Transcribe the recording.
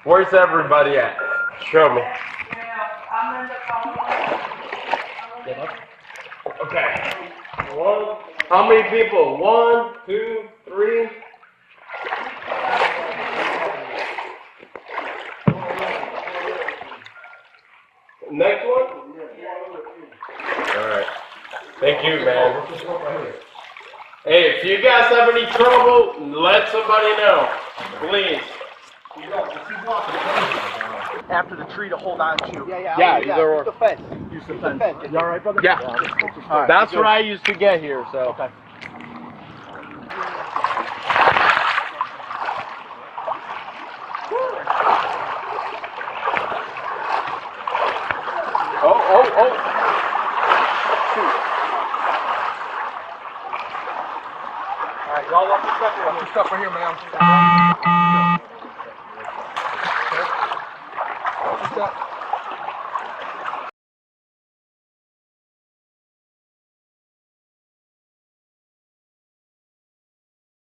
Where's everybody at? Show me. I'm in the phone. Okay. One. How many people? 1, 2, 3. Next one? Alright. Thank you, man. Hey, if you guys have any trouble, let somebody know. Please. After the tree to hold on to. Yeah, either or. Use the fence. Use the fence. You all right, brother? Yeah. Right, That's what I used to get here, so. Okay. Oh. All right, y'all up your stuff here. Up your stuff right here, ma'am. Up your stuff.